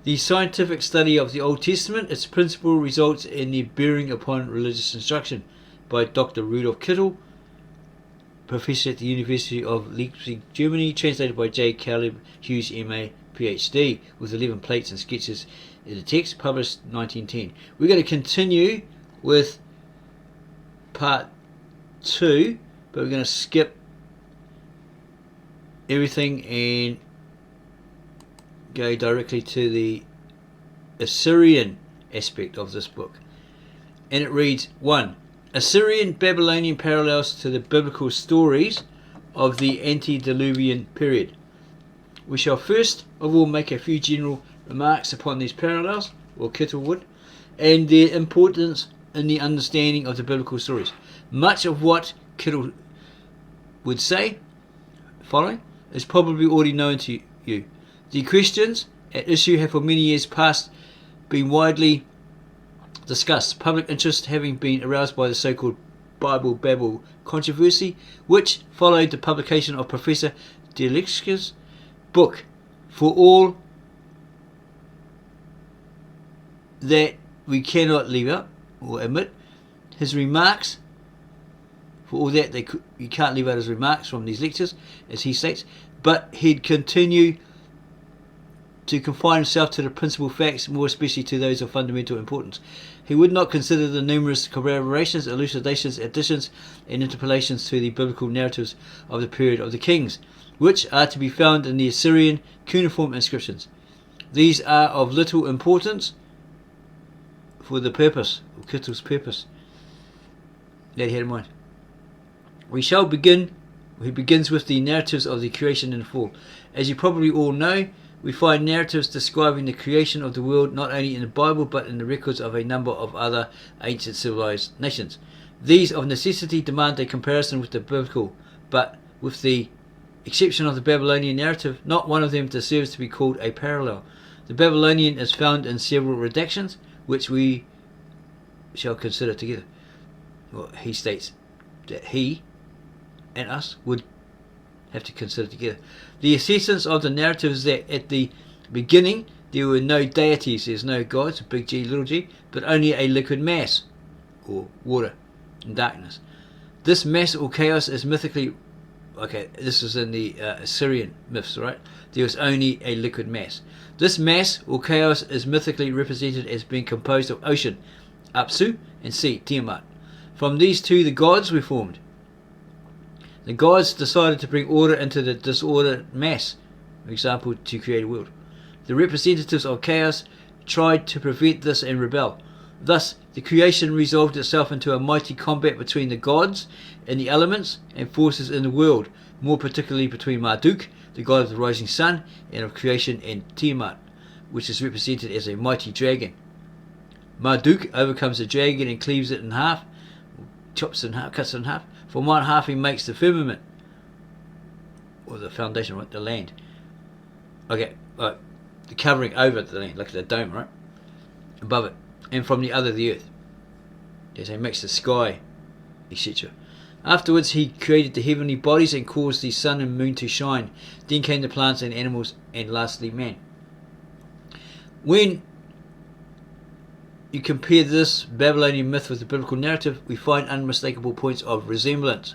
The scientific study of the Old Testament, its principle results in the bearing upon religious instruction, by Dr. Rudolf Kittel, Professor at the University of Leipzig, Germany, translated by J. Caleb Hughes, MA, PhD, with 11 plates and sketches in the text, published 1910. We're going to continue with part 2, but we're going to skip everything and go directly to the Assyrian aspect of this book. And it reads, 1. Assyrian Babylonian parallels to the biblical stories of the antediluvian period. We shall first of all make a few general remarks upon these parallels, or Kittel would, and their importance in the understanding of the biblical stories. Much of what Kittel would say, following, is probably already known to you. The questions at issue have for many years past been widely discussed, public interest having been aroused by the so-called Bible Babel controversy, which followed the publication of Professor Theological book. For all that we cannot leave out or omit his remarks, for all that you can't leave out his remarks from these lectures, as he states, but he'd continue to confine himself to the principal facts, more especially to those of fundamental importance. He would not consider the numerous corroborations, elucidations, additions, and interpolations to the biblical narratives of the period of the kings, which are to be found in the Assyrian cuneiform inscriptions. These are of little importance for the purpose, or Kittel's purpose, that he had in mind. He begins with the narratives of the creation and fall. As you probably all know, we find narratives describing the creation of the world not only in the Bible but in the records of a number of other ancient civilized nations. These of necessity demand a comparison with the biblical, but with the exception of the Babylonian narrative, not one of them deserves to be called a parallel. The Babylonian is found in several redactions, which we shall consider together. Well, he states that he and us would have to consider together. The essence of the narrative is that at the beginning there were no deities, there's no gods, big G, little g, but only a liquid mass, or water, and darkness. This mass or chaos is mythically, okay, this is in the Assyrian myths, right? There was only a liquid mass. This mass or chaos is mythically represented as being composed of ocean, Apsu, and sea, Tiamat. From these two the gods were formed. The gods decided to bring order into the disordered mass, for example, to create a world. The representatives of chaos tried to prevent this and rebel. Thus, the creation resolved itself into a mighty combat between the gods and the elements and forces in the world, more particularly between Marduk, the god of the rising sun and of creation, and Tiamat, which is represented as a mighty dragon. Marduk overcomes the dragon and cleaves it in half, chops it in half, cuts it in half. From one half he makes the firmament, or the foundation, right, the land. Okay, right, the covering over the land, like the dome, right, above it. And from the other the earth. As he makes the sky, etc. Afterwards he created the heavenly bodies and caused the sun and moon to shine. Then came the plants and animals, and lastly man. When you compare this Babylonian myth with the biblical narrative, we find unmistakable points of resemblance.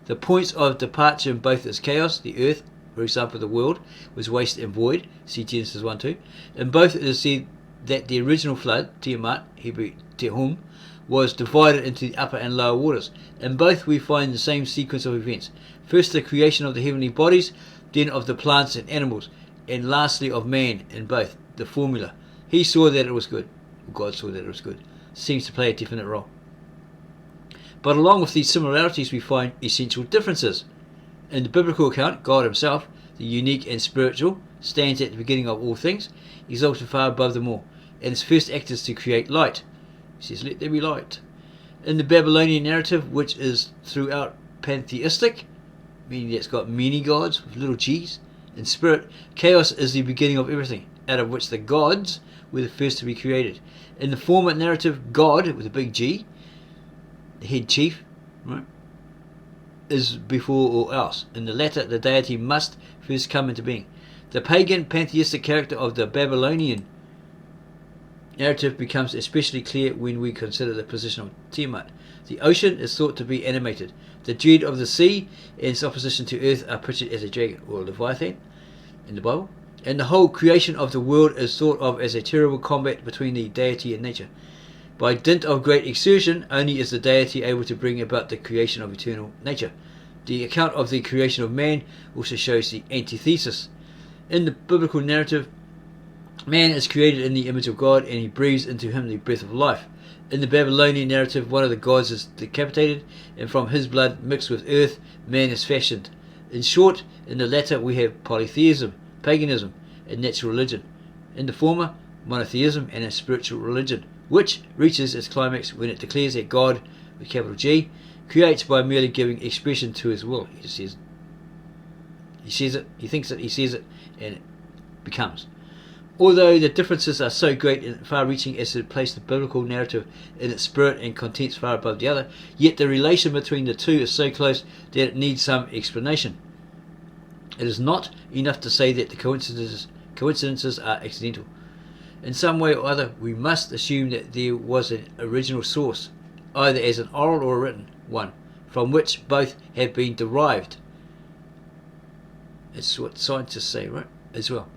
The points of departure in both is chaos, the earth, for example the world, was waste and void, see Genesis 1-2. In both it is said that the original flood, Tiamat, Hebrew Tehum, was divided into the upper and lower waters. In both we find the same sequence of events. First the creation of the heavenly bodies, then of the plants and animals, and lastly of man in both. The formula. He saw that it was good. God saw that it was good. Seems to play a definite role. But along with these similarities we find essential differences. In the biblical account, God himself, the unique and spiritual, stands at the beginning of all things, exalted far above them all, and his first act is to create light. He says, let there be light. In the Babylonian narrative, which is throughout pantheistic, meaning that it's got many gods with little g's, in spirit, chaos is the beginning of everything, out of which the gods were the first to be created. In the former narrative, God, with a big G, the head chief, right, is before all else. In the latter, the deity must first come into being. The pagan pantheistic character of the Babylonian narrative becomes especially clear when we consider the position of Tiamat. The ocean is thought to be animated. The dread of the sea and its opposition to earth are pictured as a dragon or a leviathan in the Bible. And the whole creation of the world is thought of as a terrible combat between the deity and nature. By dint of great exertion, only is the deity able to bring about the creation of eternal nature. The account of the creation of man also shows the antithesis. In the biblical narrative, man is created in the image of God, and he breathes into him the breath of life. In the Babylonian narrative, one of the gods is decapitated, and from his blood mixed with earth, man is fashioned. In short, in the latter we have polytheism, paganism, and natural religion. In the former, monotheism and a spiritual religion, which reaches its climax when it declares that God, with capital G, creates by merely giving expression to his will. He says it, he thinks it, he says it, and it becomes. Although the differences are so great and far-reaching as to place the biblical narrative in its spirit and contents far above the other, yet the relation between the two is so close that it needs some explanation. It is not enough to say that the coincidences are accidental. In some way or other, we must assume that there was an original source, either as an oral or a written one, from which both have been derived. It's what scientists say, right? As well.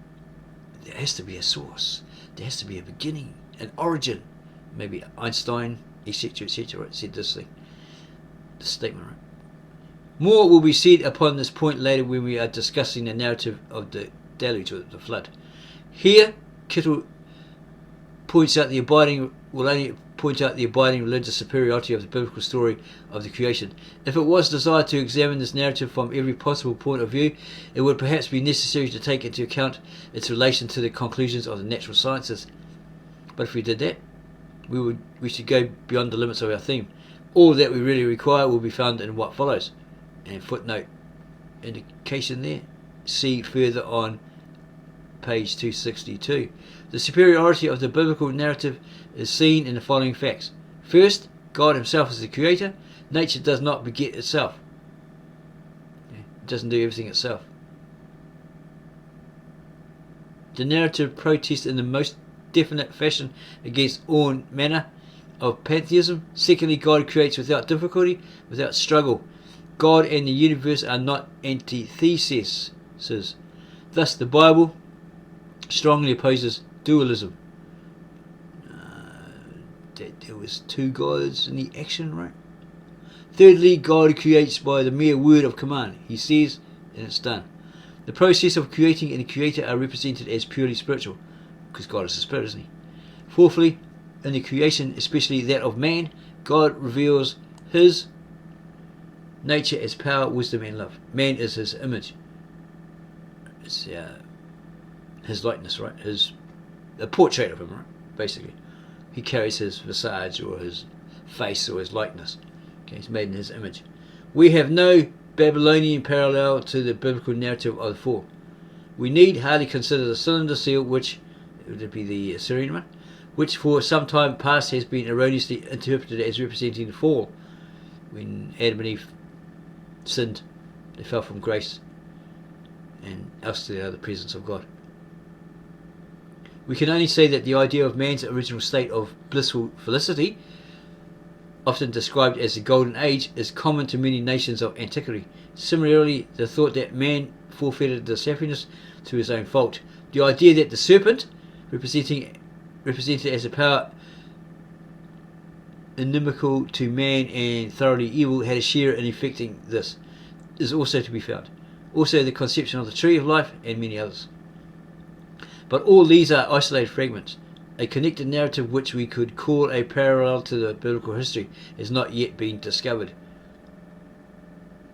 There has to be a source. There has to be a beginning, an origin. Maybe Einstein, etc., right, said this statement, right? More will be said upon this point later when we are discussing the narrative of the deluge, or the flood. Here, Kittel will only point out the abiding religious superiority of the biblical story of the creation. If it was desired to examine this narrative from every possible point of view, it would perhaps be necessary to take into account its relation to the conclusions of the natural sciences. But if we did that, we should go beyond the limits of our theme. All that we really require will be found in what follows. And footnote indication there. See further on page 262. The superiority of the biblical narrative is seen in the following facts. First, God himself is the creator. Nature does not beget itself. It doesn't do everything itself. The narrative protests in the most definite fashion against all manner of pantheism. Secondly, God creates without difficulty, without struggle. God and the universe are not antitheses. Thus, the Bible strongly opposes dualism. That there was two gods in the action, right? Thirdly, God creates by the mere word of command. He says, and it's done. The process of creating and the creator are represented as purely spiritual, because God is a spirit, isn't he? Fourthly, in the creation, especially that of man, God reveals his nature as power, wisdom, and love. Man is his image. It's his likeness, right? A portrait of him, right? Basically. He carries his visage or his face or his likeness. Okay, he's made in his image. We have no Babylonian parallel to the biblical narrative of the fall. We need hardly consider the cylinder seal, which would be the Assyrian one, which for some time past has been erroneously interpreted as representing the fall. When Adam and Eve sinned, they fell from grace and ousted out of the presence of God. We can only say that the idea of man's original state of blissful felicity, often described as the Golden Age, is common to many nations of antiquity. Similarly, the thought that man forfeited this happiness through his own fault. The idea that the serpent, represented as a power inimical to man and thoroughly evil, had a share in effecting this, is also to be found. Also the conception of the tree of life and many others. But all these are isolated fragments. A connected narrative which we could call a parallel to the biblical history has not yet been discovered.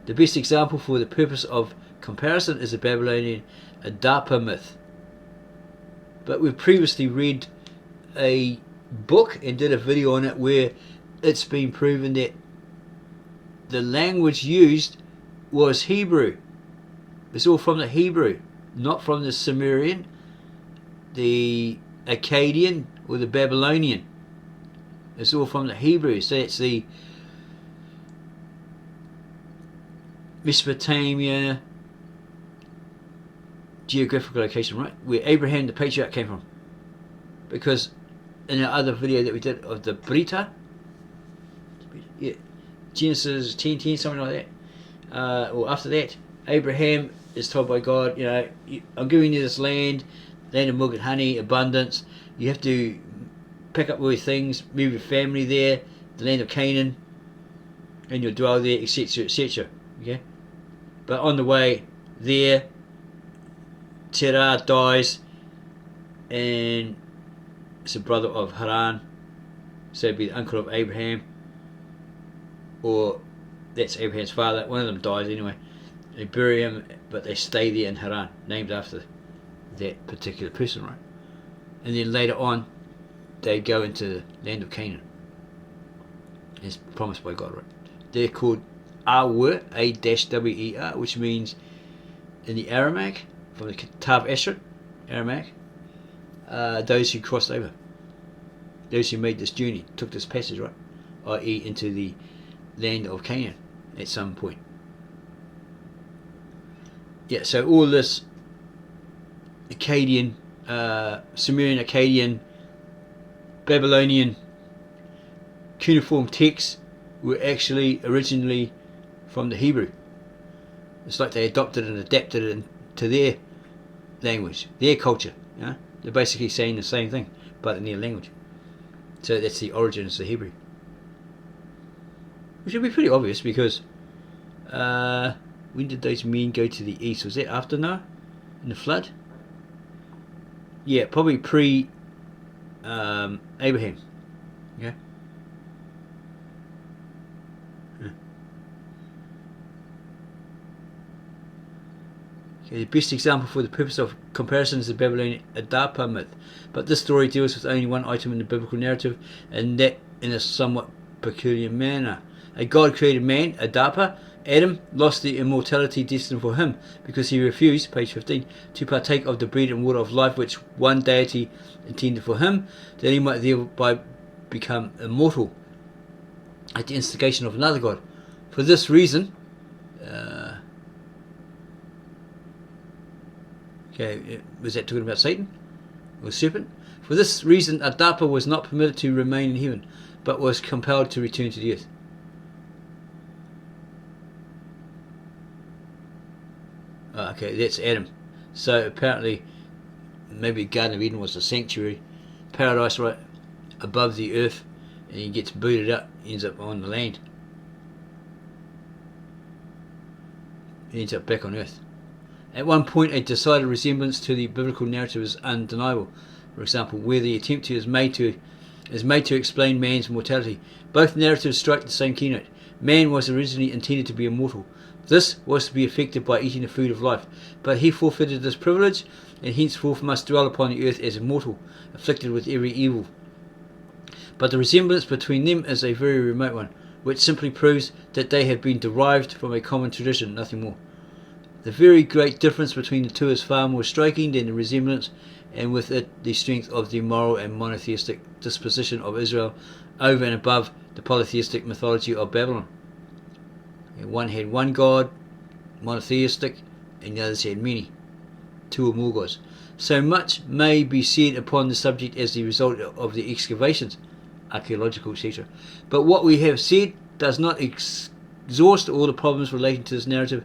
The best example for the purpose of comparison is the Babylonian Adapa myth. But we've previously read a book and did a video on it where it's been proven that the language used was Hebrew. It's all from the Hebrew, not from the Sumerian, the Akkadian, or the Babylonian. It's all from the Hebrew. So it's the Mesopotamia geographical location, right, where Abraham the patriarch came from. Because in our other video that we did of the Brita. Yeah, Genesis 10:10, something like that. Or after that, Abraham is told by God, you know, I'm giving you this land of milk and honey, abundance. You have to pick up all your things, move your family there, the land of Canaan, and you'll dwell there, etc., etc. Okay, but on the way there, Terah dies, and it's a brother of Haran, so it'd be the uncle of Abraham, or that's Abraham's father. One of them dies anyway. They bury him, but they stay there in Haran, named after that particular person, right? And then later on, they go into the land of Canaan, as promised by God, right? They're called Awer, A-W-E-R, which means in the Aramaic, from the Tav Eshet, Aramaic, those who crossed over, those who made this journey, took this passage, right? I.e. into the land of Canaan at some point. Yeah, so all this Akkadian, Sumerian, Akkadian, Babylonian cuneiform texts were actually originally from the Hebrew. It's like they adopted and adapted it into their language, their culture. You know? They're basically saying the same thing, but in their language. So that's the origins of the Hebrew. Which would be pretty obvious because when did those men go to the east? Was that after Noah? In the flood? Yeah, probably pre Abraham. Okay. Okay, the best example for the purpose of comparison is the Babylonian Adapa myth, but this story deals with only one item in the biblical narrative, and that in a somewhat peculiar manner. A God-created man, Adapa, Adam, lost the immortality destined for him because he refused, page 15, to partake of the bread and water of life which one deity intended for him, that he might thereby become immortal at the instigation of another god. For this reason, okay, was that talking about Satan or serpent? For this reason, Adapa was not permitted to remain in heaven, but was compelled to return to the earth. Okay, that's Adam. So apparently, maybe Garden of Eden was a sanctuary, paradise right above the earth, and he gets booted up, ends up on the land. He ends up back on earth. At one point, a decided resemblance to the biblical narrative is undeniable. For example, where the attempt is made to explain man's mortality. Both narratives strike the same keynote. Man was originally intended to be immortal. This was to be effected by eating the food of life, but he forfeited this privilege, and henceforth must dwell upon the earth as immortal, afflicted with every evil. But the resemblance between them is a very remote one, which simply proves that they have been derived from a common tradition, nothing more. The very great difference between the two is far more striking than the resemblance, and with it the strength of the moral and monotheistic disposition of Israel over and above the polytheistic mythology of Babylon. And one had one god, monotheistic, and the others had many, two or more gods. So much may be said upon the subject as the result of the excavations, archaeological, etc. But what we have said does not exhaust all the problems relating to this narrative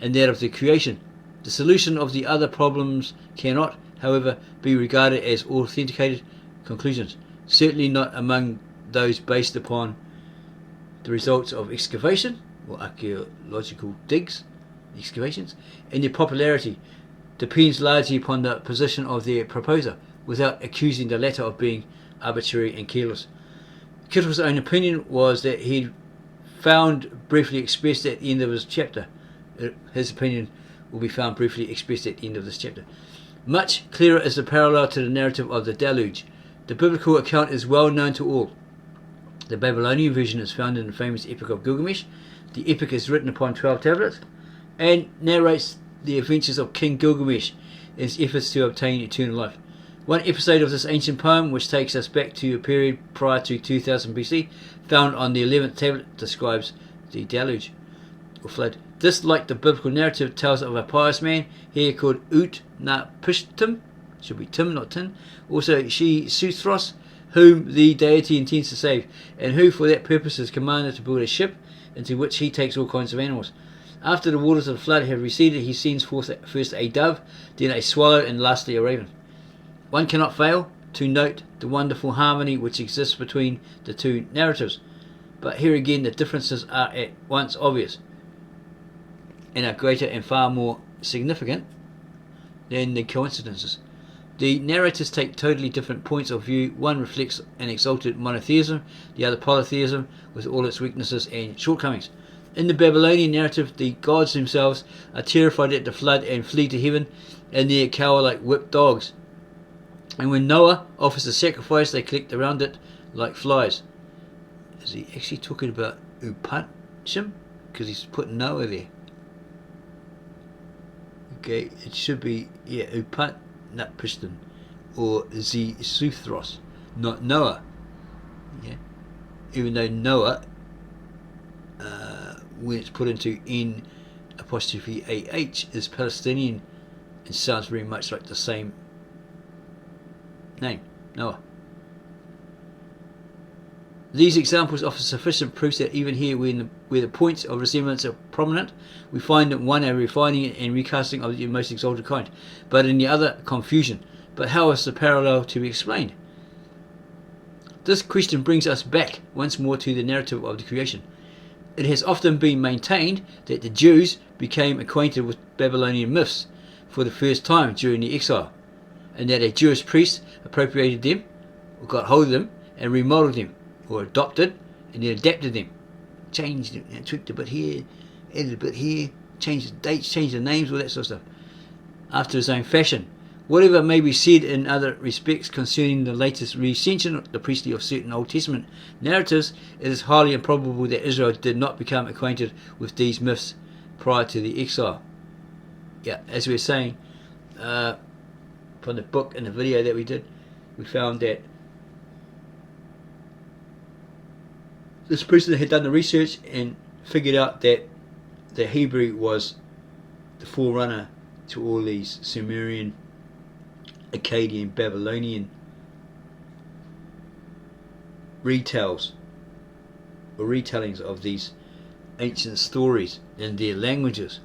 and that of the creation. The solution of the other problems cannot, however, be regarded as authenticated conclusions, certainly not among those based upon the results of excavation or archaeological digs, excavations, and their popularity depends largely upon the position of their proposer, without accusing the latter of being arbitrary and careless. Kittel's own opinion was that he found briefly expressed at the end of his chapter. His opinion will be found briefly expressed at the end of this chapter. Much clearer is the parallel to the narrative of the deluge. The biblical account is well known to all. The Babylonian version is found in the famous Epic of Gilgamesh. The epic is written upon 12 tablets and narrates the adventures of King Gilgamesh in his efforts to obtain eternal life. One episode of this ancient poem, which takes us back to a period prior to 2000 BC, found on the 11th tablet, describes the deluge or flood. This, like the biblical narrative, tells of a pious man here called Ut-na-Pishtim, should be Tim, not Tin. Also, she Suthros, whom the deity intends to save, and who for that purpose is commanded to build a ship into which he takes all kinds of animals. After the waters of the flood have receded, he sends forth first a dove, then a swallow, and lastly a raven. One cannot fail to note the wonderful harmony which exists between the two narratives, but here again the differences are at once obvious and are greater and far more significant than the coincidences. The narrators take totally different points of view. One reflects an exalted monotheism, the other polytheism with all its weaknesses and shortcomings. In the Babylonian narrative, the gods themselves are terrified at the flood and flee to heaven, and they cower like whipped dogs. And when Noah offers a sacrifice, they collect around it like flies. Is he actually talking about Upatshim? Because he's put Noah there. Okay, it should be, Upatnapishtim, or Zuthros, not Noah. Yeah, even though Noah, when it's put into N apostrophe AH, is Palestinian and sounds very much like the same name, Noah. These examples offer sufficient proofs that even here, where the points of resemblance are prominent, we find that one a refining and recasting of the most exalted kind, but in the other confusion. But how is the parallel to be explained? This question brings us back once more to the narrative of the creation. It has often been maintained that the Jews became acquainted with Babylonian myths for the first time during the exile, and that a Jewish priest appropriated them, or got hold of them, and remodeled them, or adopted and then adapted them, changed it, tweaked a bit here, added a bit here, changed the dates, changed the names, all that sort of stuff, after his own fashion. Whatever may be said in other respects concerning the latest recension of the priestly of certain Old Testament narratives, it is highly improbable that Israel did not become acquainted with these myths prior to the exile. Yeah, as we were saying, from the book and the video that we did, we found that this person had done the research and figured out that the Hebrew was the forerunner to all these Sumerian, Akkadian, Babylonian retellings of these ancient stories in their languages.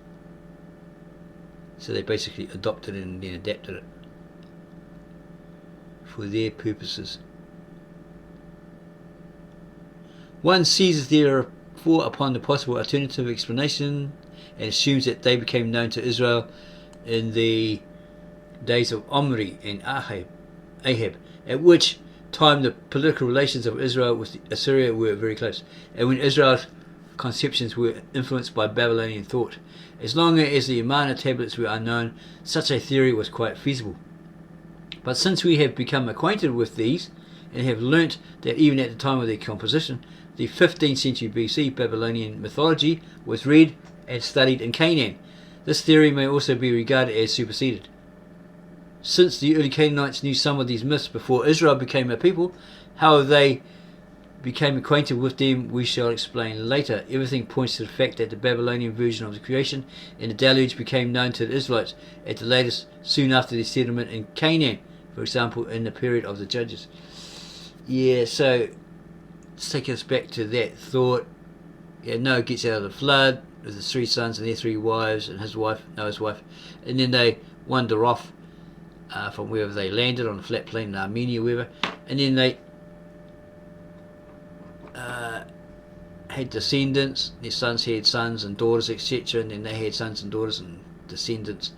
So they basically adopted it and then adapted it for their purposes. One seizes therefore upon the possible alternative explanation and assumes that they became known to Israel in the days of Omri and Ahab, at which time the political relations of Israel with Assyria were very close, and when Israel's conceptions were influenced by Babylonian thought. As long as the Amarna tablets were unknown, such a theory was quite feasible. But since we have become acquainted with these, and have learnt that even at the time of their composition, the 15th century BC Babylonian mythology was read and studied in Canaan, this theory may also be regarded as superseded. Since the early Canaanites knew some of these myths before Israel became a people, how they became acquainted with them we shall explain later. Everything points to the fact that the Babylonian version of the creation and the deluge became known to the Israelites at the latest soon after their settlement in Canaan, for example in the period of the Judges. Yeah, so let's take us back to that thought. Yeah, Noah gets out of the flood with his 3 sons and their 3 wives and his wife, Noah's wife, and then they wander off from wherever they landed on the flat plain in Armenia, wherever, and then they had descendants. Their sons had sons and daughters, etc., and then they had sons and daughters, and descendants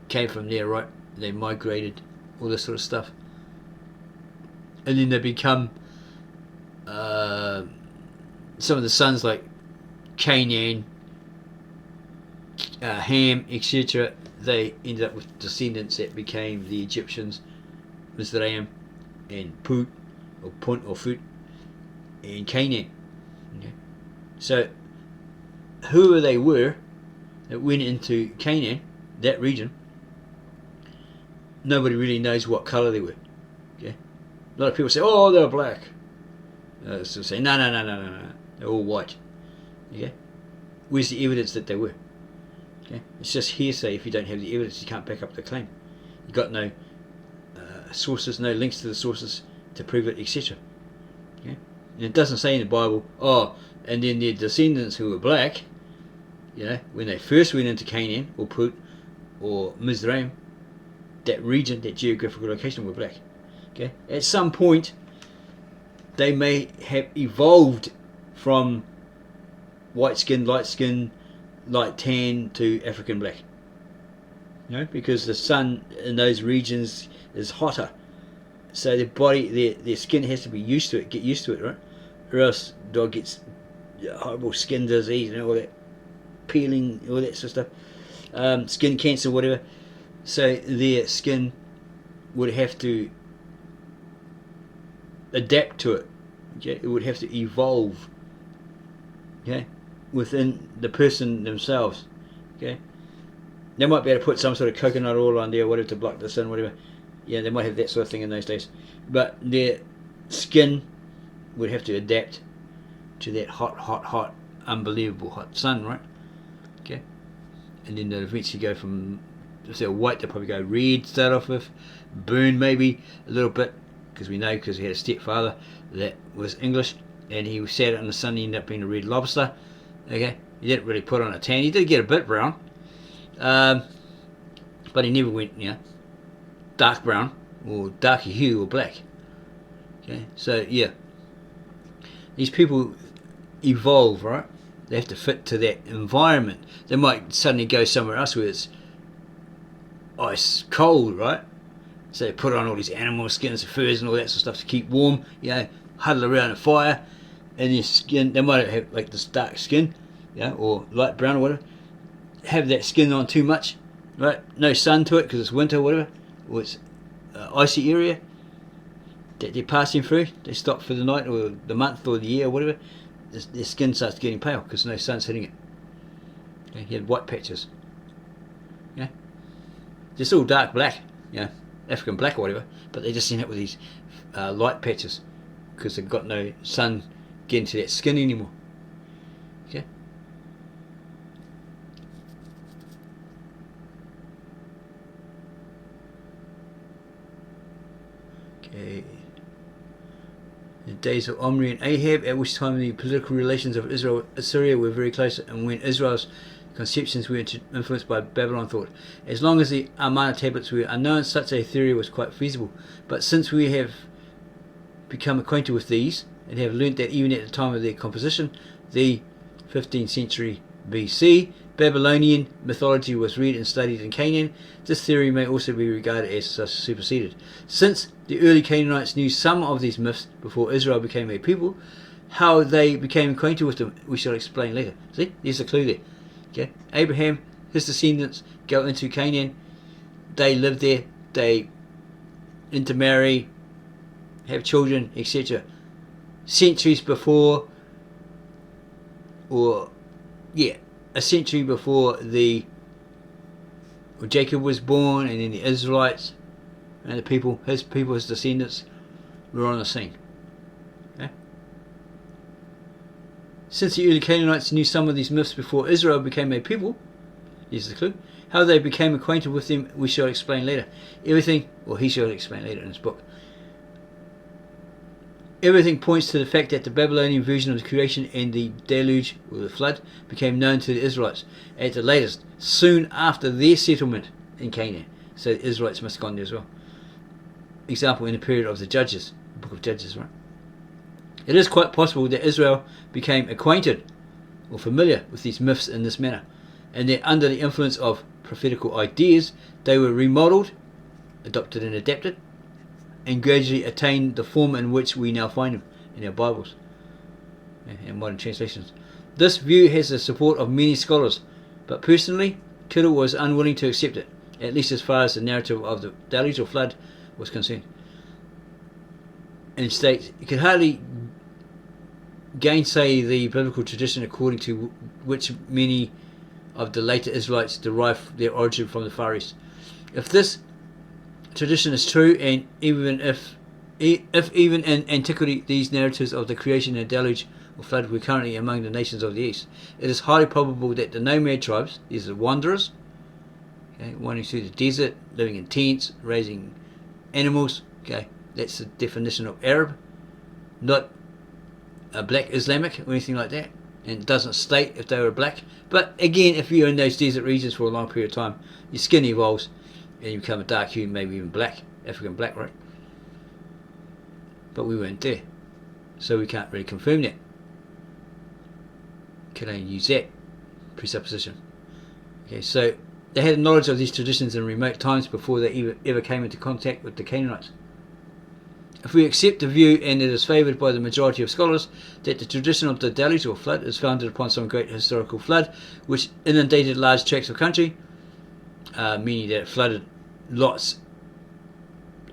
came from there, right? They migrated, all this sort of stuff, and then they become some of the sons like Canaan, Ham, etc. They ended up with descendants that became the Egyptians, Mizraim, and Put, or Punt, or Fut, and Canaan. Okay. So, whoever they were that went into Canaan, that region, nobody really knows what colour they were. Okay. A lot of people say, "Oh, they're black." So say, "No, they're all white." Okay. Where's the evidence that they were? Okay. It's just hearsay. If you don't have the evidence, you can't back up the claim. You've got no sources, no links to the sources to prove it, etc. Okay? And it doesn't say in the Bible, oh, and then their descendants who were black, when they first went into Canaan or Mizraim, that region, that geographical location, were black. Okay? At some point, they may have evolved from white skin, light skin, light tan to African black. Because the sun in those regions is hotter. So their body, their skin has to be used to it, get used to it, right? Or else dog gets horrible skin disease and all that, peeling, all that sort of stuff, skin cancer, whatever. So their skin would have to adapt to it. Okay, it would have to evolve. Okay, within the person themselves. Okay, they might be able to put some sort of coconut oil on there, whatever, to block the sun, whatever. Yeah, they might have that sort of thing in those days. But their skin would have to adapt to that hot, unbelievable hot sun, right? Okay, and then they'll eventually go from, if they're white, they'll probably go red, start off with, burn maybe a little bit, because we know, because he had a stepfather that was English, and he sat out in the sun, he ended up being a red lobster. Okay, he didn't really put on a tan. He did get a bit brown, but he never went, dark brown or darker hue or black. Okay, so yeah, these people evolve, right? They have to fit to that environment. They might suddenly go somewhere else where it's ice cold, right? So they put on all these animal skins, furs and all that sort of stuff to keep warm, huddle around a fire, and their skin, they might have like this dark skin, or light brown or whatever, have that skin on too much, right? No sun to it because it's winter or whatever, or it's icy area that they're passing through. They stop for the night or the month or the year or whatever, their skin starts getting pale because no sun's hitting it. Okay? He had white patches. They're still dark black, African black or whatever, but they just end up with these light patches because they've got no sun getting to that skin anymore. Okay. Okay. In the days of Omri and Ahab, at which time the political relations of Israel and Assyria were very close, and when Israel's conceptions were influenced by Babylon thought. As long as the Amarna tablets were unknown, such a theory was quite feasible. But since we have become acquainted with these, and have learnt that even at the time of their composition, the 15th century BC, Babylonian mythology was read and studied in Canaan, this theory may also be regarded as superseded. Since the early Canaanites knew some of these myths before Israel became a people, how they became acquainted with them we shall explain later. See, there's a clue there. Okay? Abraham, his descendants go into Canaan, they live there, they intermarry, have children, etc. Centuries before, a century before Jacob was born, and then the Israelites and his descendants were on the scene. Okay? Since the early Canaanites knew some of these myths before Israel became a people, here's the clue, how they became acquainted with them we shall explain later. He shall explain later in his book. Everything points to the fact that the Babylonian version of the creation and the deluge, or the flood, became known to the Israelites at the latest, soon after their settlement in Canaan. So the Israelites must have gone there as well. Example, in the period of the Judges, the book of Judges, right? It is quite possible that Israel became acquainted or familiar with these myths in this manner, and that under the influence of prophetical ideas, they were remodeled, adopted and adapted, and gradually attained the form in which we now find them in our Bibles and modern translations. This view has the support of many scholars, but personally, Kittel was unwilling to accept it, at least as far as the narrative of the deluge or flood was concerned, and states it could hardly gainsay the biblical tradition according to which many of the later Israelites derive their origin from the Far East. If this tradition is true, and even if even in antiquity these narratives of the creation and deluge or flood were currently among the nations of the East, it is highly probable that the nomad tribes, these are wanderers, wandering through the desert, living in tents, raising animals, That's the definition of Arab, not a black Islamic or anything like that. And it doesn't state if they were black. But again, if you're in those desert regions for a long period of time, your skin evolves and you become a dark hue, maybe even black, African black, right? But we weren't there, so we can't really confirm that. Can only use that presupposition. Okay, so they had a knowledge of these traditions in remote times before they ever came into contact with the Canaanites. If we accept the view, and it is favoured by the majority of scholars, that the tradition of the deluge or flood is founded upon some great historical flood which inundated large tracts of country, meaning that it flooded lots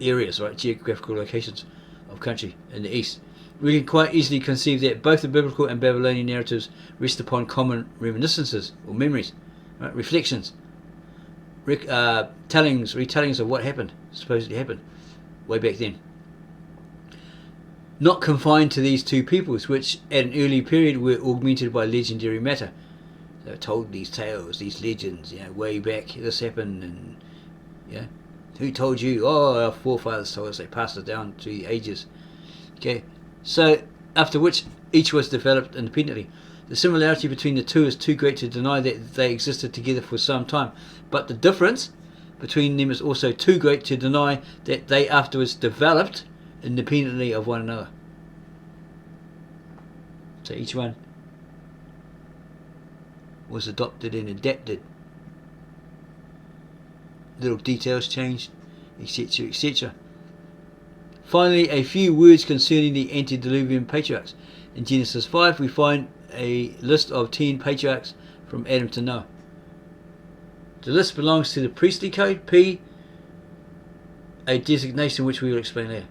areas, right, geographical locations of country in the east, we can quite easily conceive that both the biblical and Babylonian narratives rest upon common reminiscences or memories, right, reflections, retellings of what happened, supposedly happened way back then. Not confined to these two peoples, which at an early period were augmented by legendary matter. They were told these tales, these legends, way back this happened, and who told you? Oh, our forefathers told us. They passed it down through the ages. Okay, so after which each was developed independently. The similarity between the two is too great to deny that they existed together for some time, but the difference between them is also too great to deny that they afterwards developed independently of one another. So each one was adopted and adapted. Little details changed, etc., etc. Finally, a few words concerning the antediluvian patriarchs. In Genesis 5 we find a list of 10 patriarchs from Adam to Noah. The list belongs to the priestly code, P, a designation which we will explain later.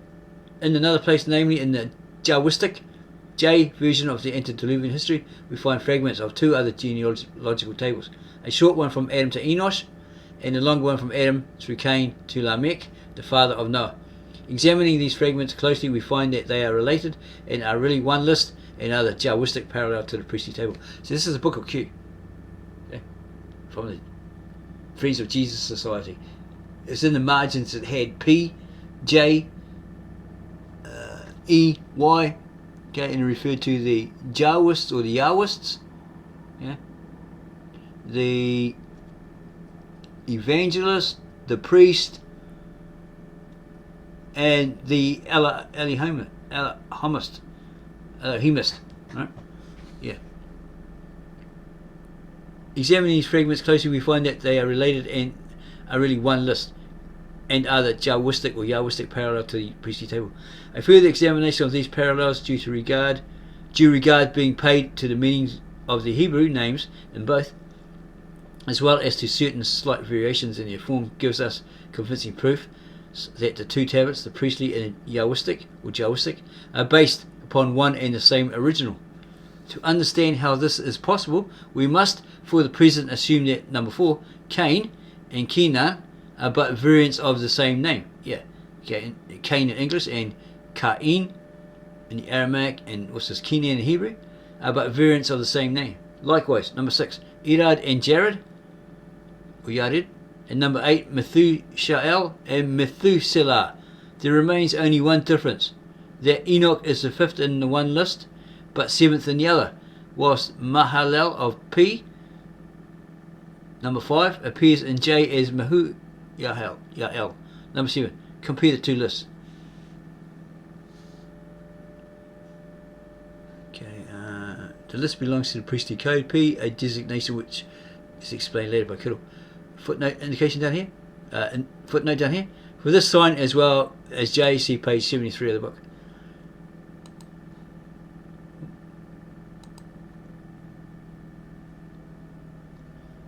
In another place, namely in the Jawistic, J version of the antediluvian history, we find fragments of two other genealogical tables. A short one from Adam to Enosh, and a long one from Adam through Cain to Lamech, the father of Noah. Examining these fragments closely, we find that they are related and are really one list and are the Jawistic parallel to the priestly table. So this is a book of Q, okay, from the Friends of Jesus Society. It's in the margins. It had P, J, E, Y, okay, and referred to the Jawists or the Yahwists, the evangelist, the priest, and the Elohimist, right? Yeah. Examining these fragments closely, we find that they are related and are really one list, and are the Jawistic or Yahwistic parallel to the priestly table. A further examination of these parallels, due regard being paid to the meanings of the Hebrew names in both, as well as to certain slight variations in their form, gives us convincing proof that the two tablets, the priestly and Yahwistic or Jawistic, are based upon one and the same original. To understand how this is possible, we must, for the present, assume that number 4, Cain and Kenan, are but variants of the same name. Yeah, okay, Cain in English and Cain in the Aramaic, and what's this, Kenan in Hebrew, are but variants of the same name. Likewise, number 6, Irad and Jared, or Yared, and number 8, Methushael and Methuselah. There remains only one difference, that Enoch is the 5th in the one list, but 7th in the other, whilst Mahalalel of P, number 5, appears in J as Yael. Number 7. Compare the two lists. Okay, the list belongs to the priestly code, P, a designation which is explained later by Kittel. Footnote indication down here. Footnote down here. For this sign as well as J, see page 73 of the book.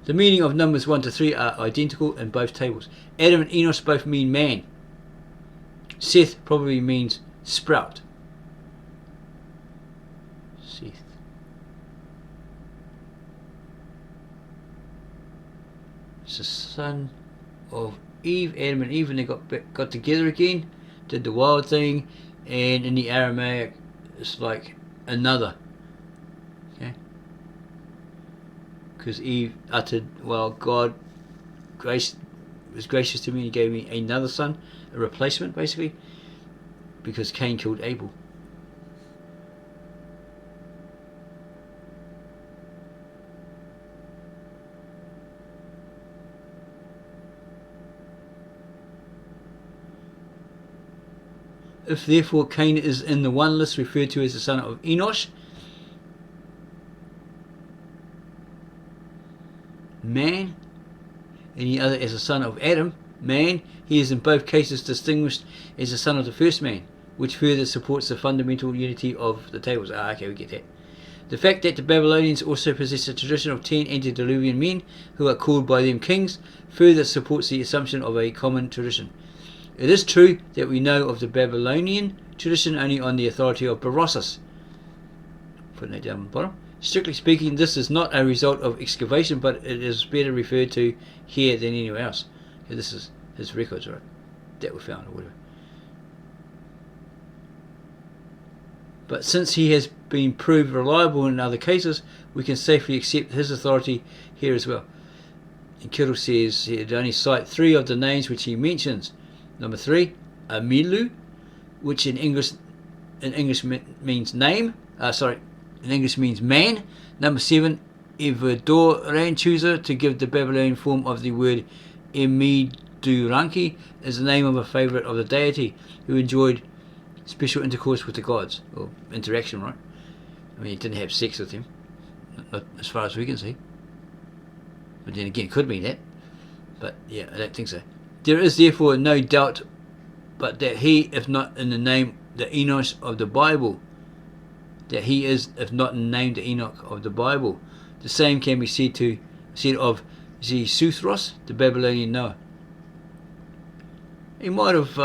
The meaning of numbers 1 to 3 are identical in both tables. Adam and Enos both mean man. Seth probably means sprout. Seth. It's the son of Eve, Adam and Eve, and they got together again, did the wild thing, and in the Aramaic it's like another. Okay? Because Eve uttered, well, God was gracious to me and he gave me another son, a replacement basically. because Cain killed Abel. If therefore Cain is in the one list referred to as the son of Enosh, man, and the other as the son of Adam, man, he is in both cases distinguished as the son of the first man, which further supports the fundamental unity of the tables. Okay, we get that. The fact that the Babylonians also possess a tradition of 10 antediluvian men who are called by them kings further supports the assumption of a common tradition. It is true that we know of the Babylonian tradition only on the authority of Berossus. Footnote down the bottom. Strictly speaking, this is not a result of excavation, but it is better referred to here than anywhere else. Okay, this is his records, right? That were found, or whatever. But since he has been proved reliable in other cases, we can safely accept his authority here as well. And Kittel says he'd only cite 3 of the names which he mentions. Number 3, Amilu, which in English means name. In English means man. Number 7, Iverdoranchusa, to give the Babylonian form of the word Emiduranki, is the name of a favourite of the deity who enjoyed special intercourse with the gods, or interaction, right? I mean, he didn't have sex with him, not as far as we can see. But then again, it could mean that. But yeah, I don't think so. There is therefore no doubt but that he, if not in the name the Enosh of the Bible, that he is, if not in the name the Enoch of the Bible. The same can be said of Xisuthros, the Babylonian Noah. He might have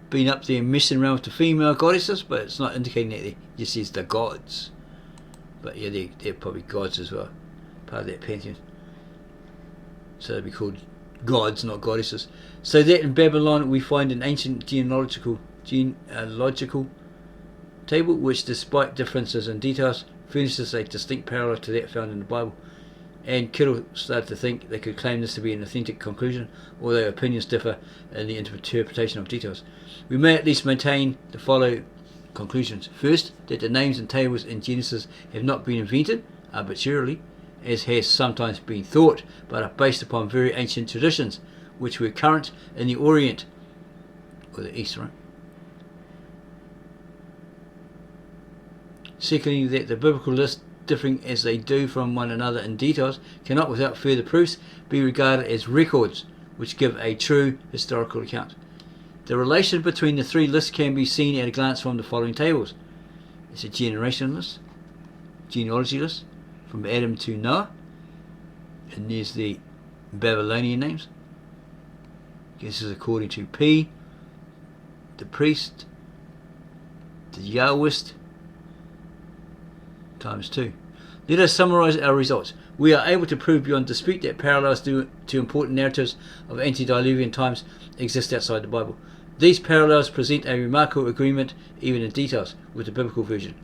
been up there messing around with the female goddesses, but it's not indicating that he just says the gods. But yeah, they're probably gods as well, part of that pantheon. So they'd be called gods, not goddesses. So that in Babylon we find an ancient genealogical table which, despite differences in details, furnishes a distinct parallel to that found in the Bible. And Kittel started to think they could claim this to be an authentic conclusion, although opinions differ in the interpretation of details. We may at least maintain the following conclusions. First, that the names and tables in Genesis have not been invented arbitrarily, as has sometimes been thought, but are based upon very ancient traditions which were current in the Orient, or the East, right? Secondly, that the biblical lists, differing as they do from one another in details, cannot without further proofs be regarded as records which give a true historical account. The relation between the 3 lists can be seen at a glance from the following tables. It's a generation list, genealogy list, from Adam to Noah, and there's the Babylonian names. This is according to P, the priest, the Yahwist, times 2. Let us summarize our results. We are able to prove beyond dispute that parallels to important narratives of antediluvian times exist outside the Bible. These parallels present a remarkable agreement, even in details, with the biblical version,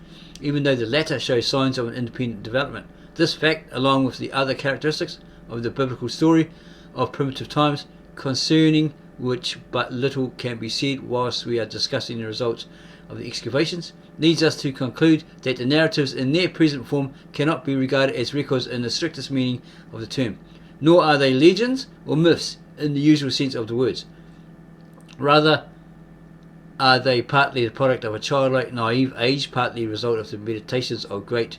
even though the latter shows signs of an independent development. This fact, along with the other characteristics of the biblical story of primitive times, concerning which but little can be said whilst we are discussing the results of the excavations, leads us to conclude that the narratives in their present form cannot be regarded as records in the strictest meaning of the term, nor are they legends or myths in the usual sense of the words. Rather, are they partly the product of a childlike, naive age, partly the result of the meditations of great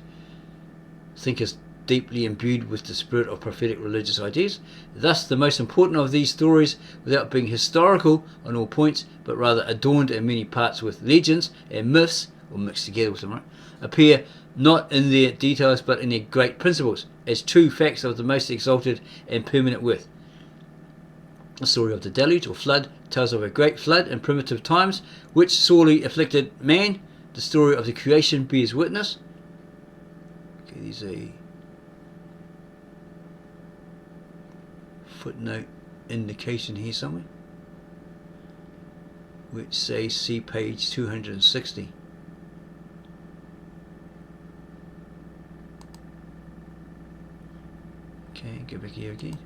thinkers deeply imbued with the spirit of prophetic religious ideas. Thus, the most important of these stories, without being historical on all points, but rather adorned in many parts with legends and myths, or mixed together with them, right, appear not in their details but in their great principles, as true facts of the most exalted and permanent worth. The story of the deluge or flood tells of a great flood in primitive times which sorely afflicted man. The story of the creation bears witness. Okay, there's a footnote indication here somewhere which says see page 260. Okay, go back here again.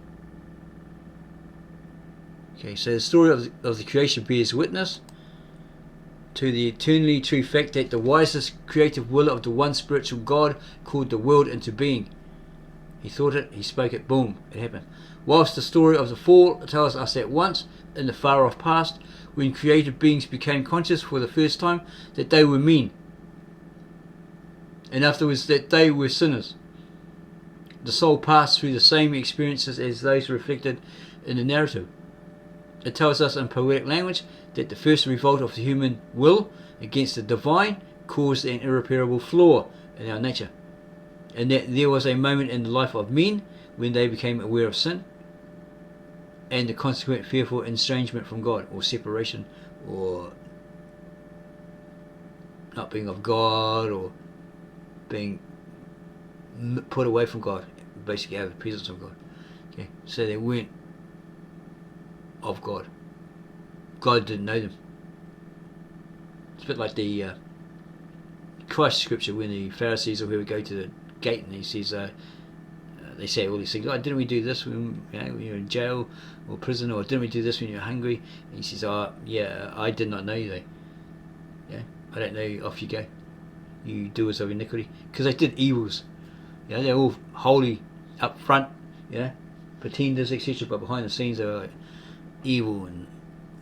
Okay, so the story of the creation bears witness. to the eternally true fact that the wisest creative will of the one spiritual God called the world into being. He thought it, he spoke it, boom, it happened. Whilst the story of the fall tells us that once, in the far off past, when created beings became conscious for the first time that they were men, and afterwards that they were sinners, the soul passed through the same experiences as those reflected in the narrative. It tells us in poetic language that the first revolt of the human will against the divine caused an irreparable flaw in our nature, and that there was a moment in the life of men when they became aware of sin and the consequent fearful estrangement from God, or separation, or not being of God, or being put away from God, basically out of the presence of God. Okay, so they weren't of God. God didn't know them. It's a bit like the Christ scripture when the Pharisees or whoever go to the gate and he says, they say all these things. Oh, didn't we do this when, when you were in jail or prison? Or didn't we do this when you were hungry? And he says, oh, yeah, I did not know you though. Yeah, I don't know you. Off you go, you doers of iniquity. Because they did evils. They're all holy up front, pretenders, etc. But behind the scenes, they were like evil and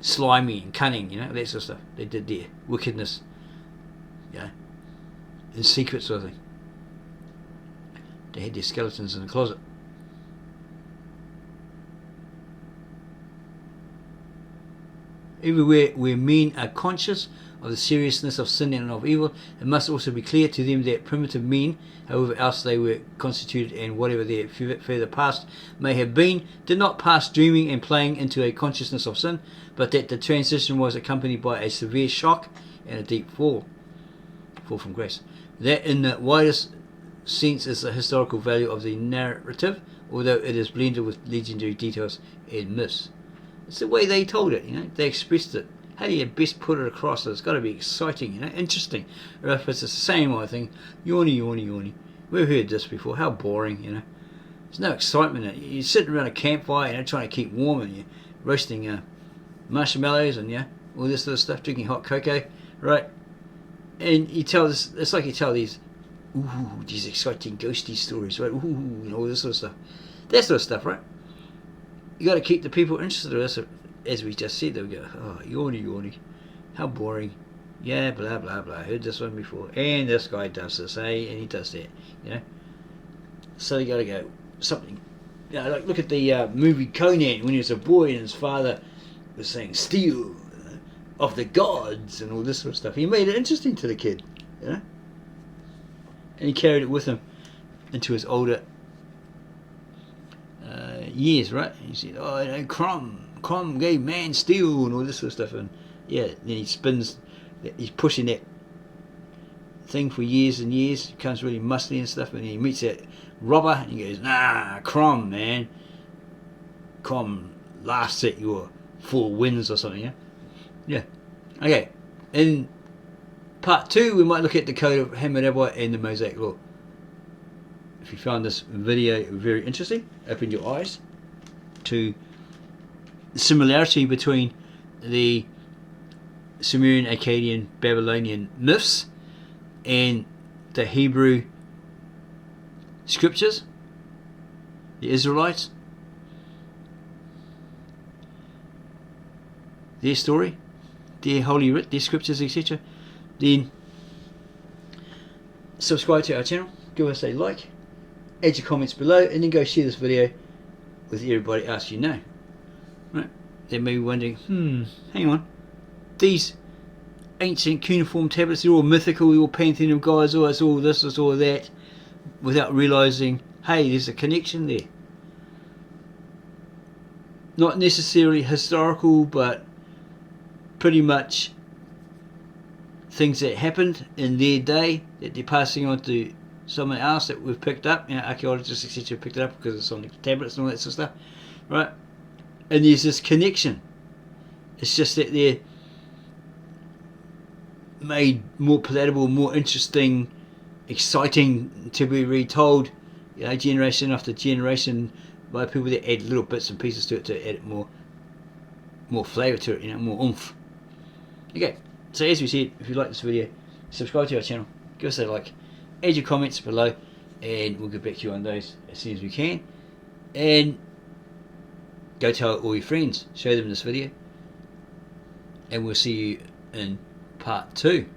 slimy and cunning, that sort of stuff. They did their wickedness, in secret sort of thing. They had their skeletons in the closet. Everywhere where men are conscious of the seriousness of sin and of evil, it must also be clear to them that primitive men, however else they were constituted and whatever their further past may have been, did not pass dreaming and playing into a consciousness of sin, but that the transition was accompanied by a severe shock and a deep fall from grace. That in the widest sense is the historical value of the narrative, although it is blended with legendary details and myths. It's the way they told it, they expressed it. How do you best put it across? It's got to be exciting, interesting. Or if it's the same old thing, yawny. We've heard this before. How boring, There's no excitement in it. You're sitting around a campfire, trying to keep warm, and you're roasting marshmallows and all this sort of stuff, drinking hot cocoa, right? And you tell this. It's like you tell these exciting ghosty stories, right? And all this sort of stuff. That sort of stuff, right? You got to keep the people interested in this. As we just said, they'll go, oh, yawny, how boring. Yeah, blah, blah, blah. Heard this one before. And this guy does this, and he does that, So you got to go, something. Like look at the movie Conan, when he was a boy and his father was saying, steal of the gods, and all this sort of stuff. He made it interesting to the kid, And he carried it with him into his older years, right? He said, oh, Crom gave man steel and all this sort of stuff, and then he spins, he's pushing that thing for years and years, becomes really muscly and stuff, and he meets that robber and he goes, nah, Crom, man, Crom laughs at your 4 wins or something. Okay, in part 2 we might look at the Code of Hammurabi and the Mosaic Law. If you found this video very interesting, open your eyes to the similarity between the Sumerian, Akkadian, Babylonian myths and the Hebrew scriptures, the Israelites, their story, their holy writ, their scriptures, etc. Then subscribe to our channel, give us a like, add your comments below, and then go share this video with everybody else you know. Right? They may be wondering, hang on, these ancient cuneiform tablets, they're all mythical, they're all pantheon of gods, it's all this, it's all that, without realising, hey, there's a connection there. Not necessarily historical, but pretty much things that happened in their day that they're passing on to someone else that we've picked up, archaeologists, etc. picked it up because it's on the tablets and all that sort of stuff, right? And there's this connection. It's just that they're made more palatable, more interesting, exciting to be retold, generation after generation by people that add little bits and pieces to it to add more flavour to it, more oomph. Okay, So as we said, if you like this video, subscribe to our channel, give us a like, add your comments below, and we'll get back to you on those as soon as we can. And go tell all your friends, show them this video, and we'll see you in part 2.